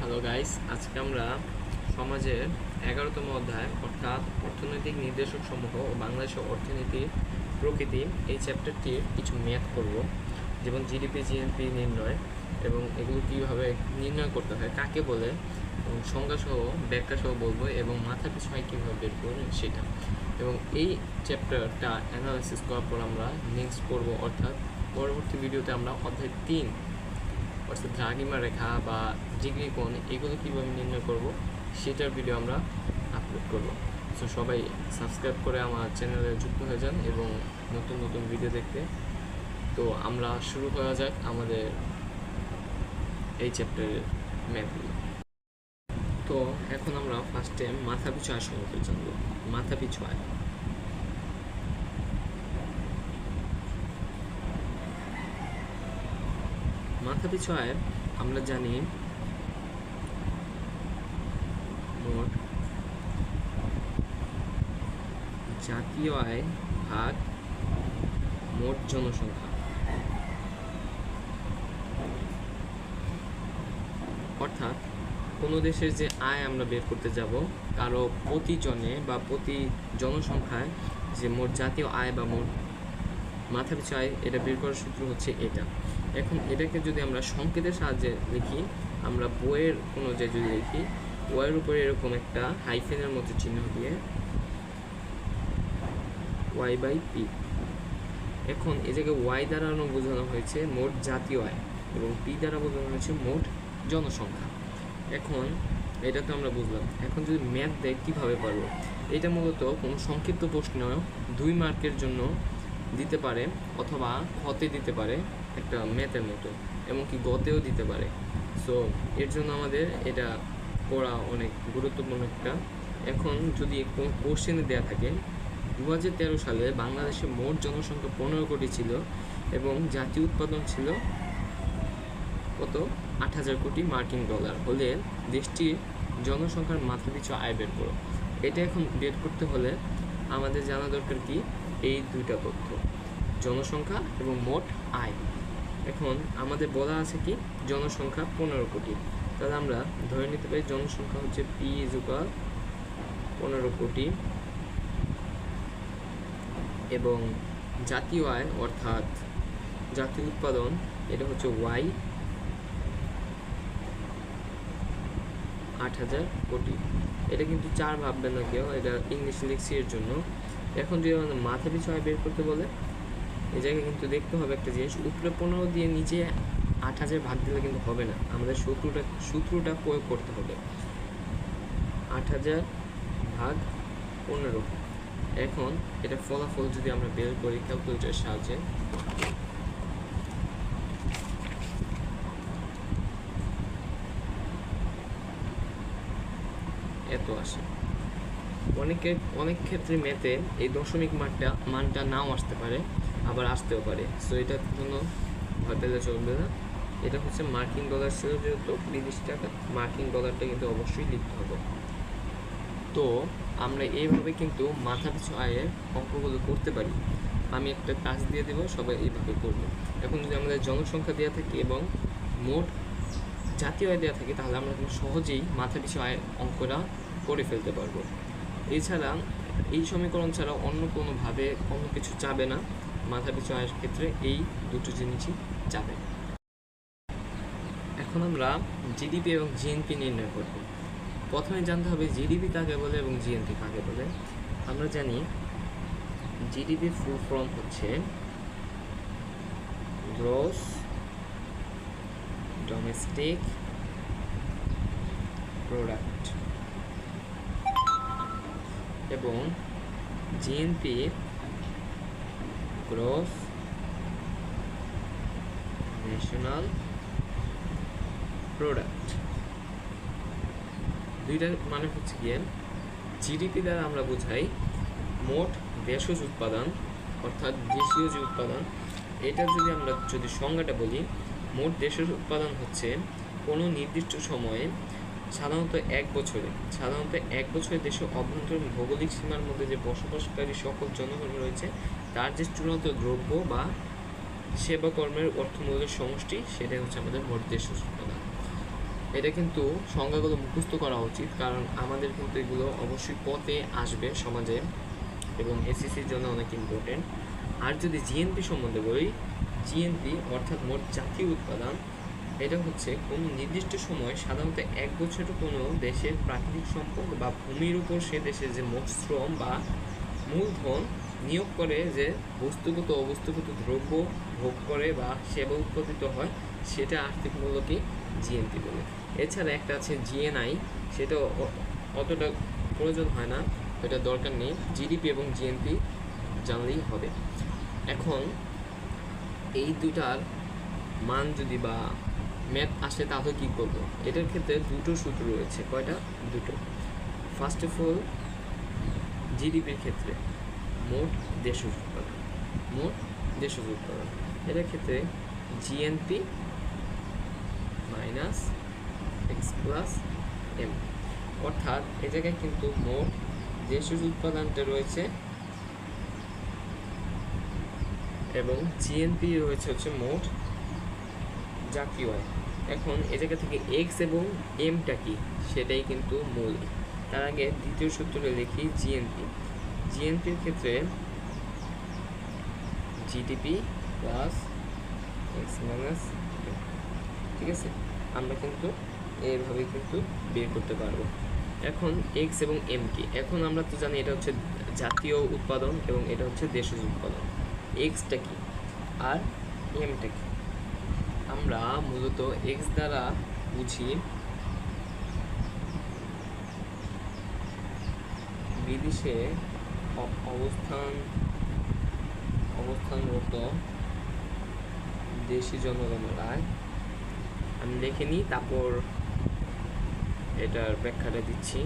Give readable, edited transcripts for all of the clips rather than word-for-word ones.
Hello guys, আজকে আমরা সমাজের 11তম অধ্যায় অর্থাৎ অর্থনৈতিক নির্দেশক সমূহ ও বাংলাদেশের অর্থনীতির প্রকৃতি এই চ্যাপ্টারটির কিছু ম্যাথ করব, যেমন জিডিপি জিএনপি নির্ণয় এবং এগুলো কীভাবে নির্ণয় করতে হয়, কাকে বলে, সংজ্ঞাসহ ব্যাখ্যাসহ বলবো এবং মাথা পিছু হয় কীভাবে বের করবেন সেটা। এবং এই চ্যাপ্টারটা অ্যানালাইসিস করার পর আমরা নেক্সট করব, অর্থাৎ পরবর্তী ভিডিওতে আমরা অধ্যায় 3 অর্থাৎ দ্রাঘিমা রেখা বা ডিগ্রি কোণ এগুলো কীভাবে নির্ণয় করব সেটার ভিডিও আমরা আপলোড করব। সো সবাই সাবস্ক্রাইব করে আমার চ্যানেলে যুক্ত হয়ে যান এবং নতুন নতুন ভিডিও দেখতে। তো আমরা শুরু করা যাক আমাদের এই চ্যাপ্টারের ম্যাথগুলো। তো এখন আমরা ফার্স্টে মাথা পিছু আয় সম্পর্কে জানবো। মাথা পিছু আয় আমরা জানি মোট জাতীয় আয় ভাগ মোট জনসংখ্যা, অর্থাৎ কোনো দেশের যে আয় আমরা বের করতে যাব, কারো প্রতিজনে বা প্রতি জনসংখ্যায় যে মোট জাতীয় আয় বা মোট মাথা পিছু আয়, এটা বের করার সূত্র হচ্ছে এটা। এখন এটাকে যদি আমরা সংকেতের সাহায্যে লিখি, আমরা বইয়ের কোনো যে যদি লিখি, ওয়ের উপরে এরকম একটা হাইফেনের মতো চিহ্ন দিয়ে ওয়াই বাই পি। এখন এই জায়গায় ওয়াই দ্বারা বোঝানো হয়েছে মোট জাতীয় আয় এবং পি দ্বারা বোঝানো হয়েছে মোট জনসংখ্যা। এখন এটা তো আমরা বুঝলাম। এখন যদি ম্যাথ দেয় কীভাবে পারবো, এটা মূলত কোনো সংক্ষিপ্ত প্রশ্ন 2 মার্কের জন্য দিতে পারে, অথবা খতে দিতে পারে একটা ম্যাথের মতো, এমনকি গতেও দিতে পারে। সো এর জন্য আমাদের এটা পড়া অনেক গুরুত্বপূর্ণ একটা। এখন যদি কোনো কোশ্চেনে দেওয়া থাকে 2013 সালে বাংলাদেশে মোট জনসংখ্যা 15 কোটি ছিল এবং জাতীয় উৎপাদন ছিল কত, 8,000 কোটি মার্কিন ডলার হলে দেশটির জনসংখ্যার মাথা পিছু আয় বের করো। এটা এখন বের করতে হলে আমাদের জানা দরকার কি, এই দুইটা তথ্য, জনসংখ্যা এবং মোট আয়। এখন আমাদের বলা আছে কি জনসংখ্যা 15 কোটি, তাহলে আমরা ধরে নিতে পারি জনসংখ্যা হচ্ছে পি ইজুকাল 15 কোটি এবং জাতীয় আয় অর্থাৎ জাতীয় উৎপাদন এটা হচ্ছে ওয়াই 8,000 কোটি। এটা কিন্তু 4 ভাববেন না কেউ, এটা ইংলিশে লিখছি এর জন্য। এখন যদি আমাদের মাথা পিছু আয় বের করতে বলে, এই জায়গায় কিন্তু দেখতে হবে একটা জিনিস, উপরে 15 দিয়ে নিচে 8,000 ভাগ দিলে কিন্তু হবে না, আমাদের সূত্রটা প্রয়োগ করতে হবে, 8,000 ভাগ 15। এখন এটা ফলাফল যদি আমরা বের করি ক্যালকুলেটরের সাহায্যে, এত আসে। অনেক ক্ষেত্রে ম্যাথে এই দশমিক মানটা নাও আসতে পারে, আবার আসতেও পারে। সো এটার জন্য ভয় পেলে চলবে না। এটা হচ্ছে মার্কিন ডলার ছিল, যেহেতু বিদেশি টাকা, মার্কিন ডলারটা কিন্তু অবশ্যই লিখতে হবে। তো আমরা এইভাবে কিন্তু মাথা পিছু আয়ের অঙ্কগুলো করতে পারি। আমি একটা কাজ দিয়ে দেবো, সবাই এইভাবে করবে। এখন যদি আমাদের জনসংখ্যা দেওয়া থাকে এবং মোট জাতীয় আয় দেওয়া থাকে, তাহলে আমরা কিন্তু সহজেই মাথা পিছু আয়ের অঙ্কটা করে ফেলতে পারবো। এছাড়া এই সমীকরণ ছাড়া অন্য কোনোভাবে অন্য কিছু চাবে না, মাথা পিছু আয়ের ক্ষেত্রে এই দুটো জিনিসই চাবে। এখন আমরা জিডিপি এবং জিএনপি নির্ণয় করব। প্রথমে জানতে হবে জিডিপি কাকে বলে এবং জিএনপি কাকে বলে। আমরা জানি জিডিপি ফুল ফর্ম হচ্ছে গ্রস ডোমেস্টিক প্রোডাক্ট এবং জিএনপি গ্রস ন্যাশনাল প্রোডাক্ট। দুইটার মানে হচ্ছে গিয়ে, জিডিপি দ্বারা আমরা বোঝাই মোট দেশজ উৎপাদন, অর্থাৎ দেশীয় যে উৎপাদন। এটা যদি সংজ্ঞাটা বলি, মোট দেশজ উৎপাদন হচ্ছে কোনো নির্দিষ্ট সময়ে সাধারণত এক বছরে দেশের অভ্যন্তরীণ ভৌগোলিক সীমার মধ্যে যে বসবাসকারী সকল জনগণ রয়েছে তার যে চূড়ান্ত দ্রব্য বা সেবা কর্মের অর্থমূল্যের সমষ্টি, সেটাই হচ্ছে আমাদের মোট দেশজ উৎপাদন। এটা কিন্তু সংজ্ঞাগুলো মুখস্থ করা উচিত, কারণ আমাদের কিন্তু এগুলো অবশ্যই পথে আসবে সমাজে এবং এসএসসির জন্য অনেক ইম্পর্টেন্ট। আর যদি জিএনপি সম্বন্ধে বলি, জিএনপি অর্থাৎ মোট জাতীয় উৎপাদন, এটা হচ্ছে কোনো নির্দিষ্ট সময় সাধারণত এক বছরে কোনো দেশের প্রাকৃতিক সম্পদ বা ভূমির উপর সে দেশের যে মোট শ্রম বা মূলধন নিয়োগ করে যে বস্তুগত অবস্তুগত দ্রব্য ভোগ করে বা সেবা উৎপাদিত হয়, সেটা আর্থিক মূল্যকে জিএনপি বলে। এছাড়া একটা আছে জিএনআই, সেটা অতটা প্রয়োজন হয় না, এটা দরকার নেই। জিডিপি এবং জিএনপি জানলেই হবে। এখন এই দুটার মান যদি বা ম্যাথ আসে তাহলে কী করবো? এটার ক্ষেত্রে দুটো সূত্র রয়েছে। কয়টা? দুটো। ফার্স্ট অফ অল জিডিপির ক্ষেত্রে মোট দেশজ উৎপাদন, মোট দেশজ উৎপাদন, এটার ক্ষেত্রে GNP minus X plus M, অর্থাৎ এ জায়গায় কিন্তু মোট দেশজ উৎপাদনটা রয়েছে এবং জিএনপি রয়েছে হচ্ছে মোট জাতীয় আয়। এখন এ জায়গা থেকে এক্স এবং এমটা কি সেটাই কিন্তু মূল। তার আগে দ্বিতীয় সূত্রে লিখি জিএনপি। জিএনপির ক্ষেত্রে জিডিপি প্লাস এক্স মাইনাস, ঠিক আছে, আমরা কিন্তু এইভাবে কিন্তু বের করতে পারবো। এখন এক্স এবং এম কি? এখন আমরা তো জানি এটা হচ্ছে জাতীয় উৎপাদন এবং এটা হচ্ছে দেশজ উৎপাদন। এক্সটা কি আর এমটা কি? আমরা মূলত এক্স দ্বারা বুঝি বিদেশে অবস্থানরত দেশি জনগণের আয়। আমি দেখে নিই, তারপর এটার ব্যাখ্যাটা দিচ্ছি।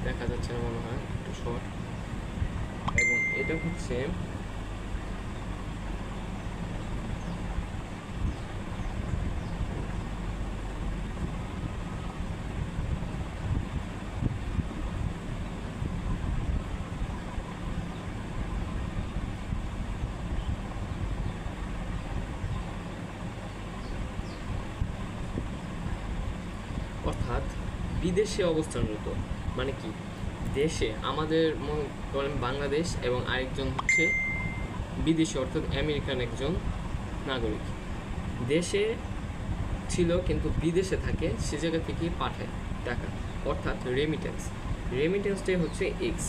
দেখা যাচ্ছে না মনে হয়, একটু শর্ট। এবং এটা হচ্ছে অর্থাৎ বিদেশে অবস্থানরত মানে কি? দেশে আমাদের মনে করেন বাংলাদেশ এবং আরেকজন হচ্ছে বিদেশি অর্থাৎ আমেরিকান একজন নাগরিক, দেশে ছিল কিন্তু বিদেশে থাকে, সে জায়গা থেকে পাঠায় টাকা, অর্থাৎ রেমিটেন্স। রেমিটেন্সটাই হচ্ছে এক্স,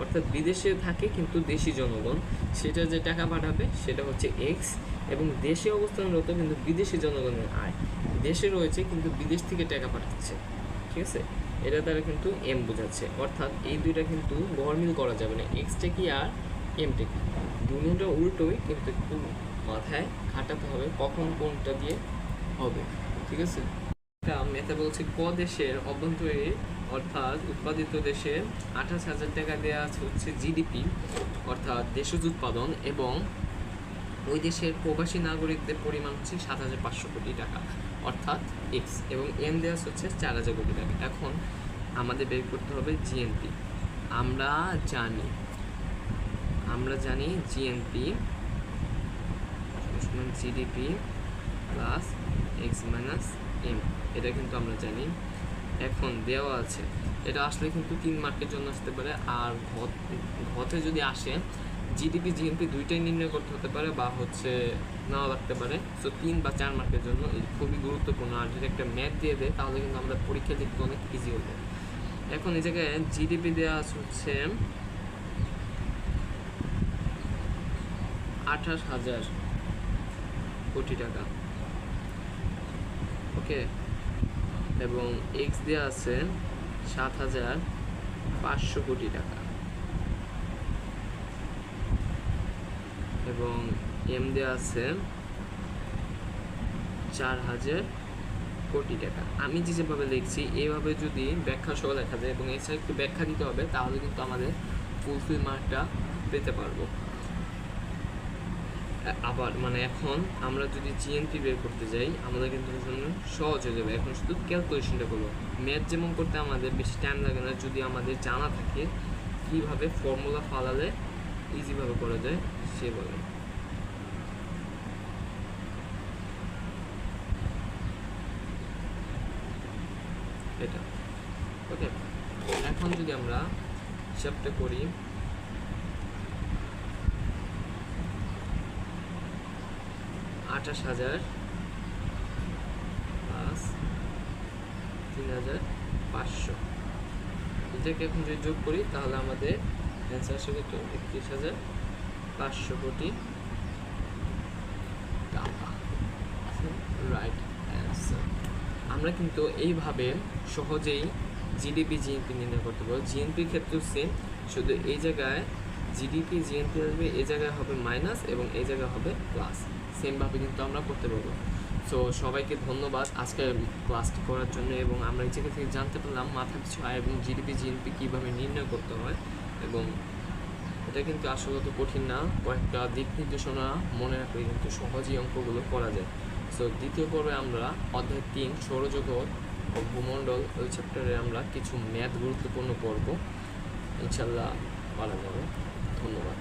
অর্থাৎ বিদেশে থাকে কিন্তু দেশি জনগণ, সেটা যে টাকা পাঠাবে সেটা হচ্ছে এক্স। এবং দেশে অবস্থানরত কিন্তু বিদেশি জনগণের আয়, দেশে রয়েছে কিন্তু বিদেশ থেকে টাকা পাঠাচ্ছে, ঠিক আছে, এটা দ্বারা কিন্তু এম বোঝাচ্ছে। অর্থাৎ এই দুইটা কিন্তু গরমিল করা যাবে না, এক্সটা কি আর এমটা কি, দুটোটা উল্টোই, কিন্তু একটু মাথায় খাটাতে হবে কখন কোনটা দিয়ে হবে, ঠিক আছে। এটা মেথা বলছে ক দেশের অভ্যন্তরীণ অর্থাৎ উৎপাদিত দেশের 28,000 টাকা দেওয়া হচ্ছে জিডিপি অর্থাৎ দেশজ উৎপাদন, এবং ওই দেশের প্রবাসী নাগরিকদের পরিমাণ হচ্ছে 7,500 কোটি টাকা অর্থাৎ এক্স, এবং এম দেওয়া হচ্ছে 4,000 কোটি টাকা। এখন আমাদের বের করতে হবে জিএনপি। আমরা জানি GNP GDP plus X minus M, এটা কিন্তু আমরা জানি। এখন দেওয়া আছে, এটা আসলে কিন্তু 3 মার্কের জন্য আসতে পারে, আর ঘতে যদি আসে জিডিপি জিএনপি দুইটাই নির্ণয় করতে হতে পারে বা হচ্ছে নাও লাগতে পারে। সো 3 বা 4 মার্কের জন্য খুবই গুরুত্বপূর্ণ। আর যদি একটা ম্যাথ দিয়ে দেয় তাহলে কিন্তু আমরা পরীক্ষা লিখতে অনেক ইজি হবে। এখন এই জায়গায় জিডিপি দেওয়া হচ্ছে 28,000 কোটি টাকা, ওকে, এবং এক্স দেওয়া আছে 7,500 কোটি টাকা, এবং এম দেওয়া আছে 4,000 কোটি টাকা। আমি যেভাবে লিখছি এইভাবে যদি ব্যাখ্যা সহ লেখা যায় এবং এছাড়া একটু ব্যাখ্যা দিতে হবে, তাহলে কিন্তু আমাদের ফুলফিল মার্কটা পেতে পারবো। আবার মানে এখন আমরা যদি জিএনপি বের করতে যাই আমাদের কিন্তু সহজ হয়ে যাবে। এখন শুধু ক্যালকুলেশনটা করবো, ম্যাথ যেমন করতে আমাদের বেশি টাইম লাগে না, যদি আমাদের জানা থাকে কীভাবে ফর্মুলা ফালালে ইজিভাবে করা যায় সেভাবে। এটা। ওকে, এখন যদি আমরা হিসাবটা করি, 28,000 প্লাস 3,500, এটাকে এখন যদি যোগ করি তাহলে আমাদের অ্যান্সার আসে কত? 31,500 কোটি টাকা। Right answer. আমরা কিন্তু এইভাবে সহজেই জিডিপি জিএনপি নির্ণয় করতে পারবো। জিএনপির ক্ষেত্রেও সেম, শুধু এই জায়গায় জিডিপি জিএনপি আসবে, এই জায়গায় হবে মাইনাস এবং এই জায়গায় হবে প্লাস, সেমভাবে কিন্তু আমরা করতে পারবো। সো সবাইকে ধন্যবাদ আজকের ক্লাসটি করার জন্য, এবং আমরা এই জায়গা থেকে জানতে পারলাম মাথা পিছু আয় এবং জিডিপি জিএনপি কীভাবে নির্ণয় করতে হয়, এবং এটা কিন্তু আসলে তো কঠিন না, কয়েকটা দিক নির্দেশনা মনে রাখলে কিন্তু সহজেই অঙ্কগুলো করা যায়। সো দ্বিতীয় পর্বে আমরা অধ্যায় 3 সৌরজগৎ ও ভূমণ্ডল ওই চ্যাপ্টারে আমরা কিছু ম্যাথ গুরুত্বপূর্ণ পড়ব, ইনশাল্লাহ পারা যাবে। ধন্যবাদ।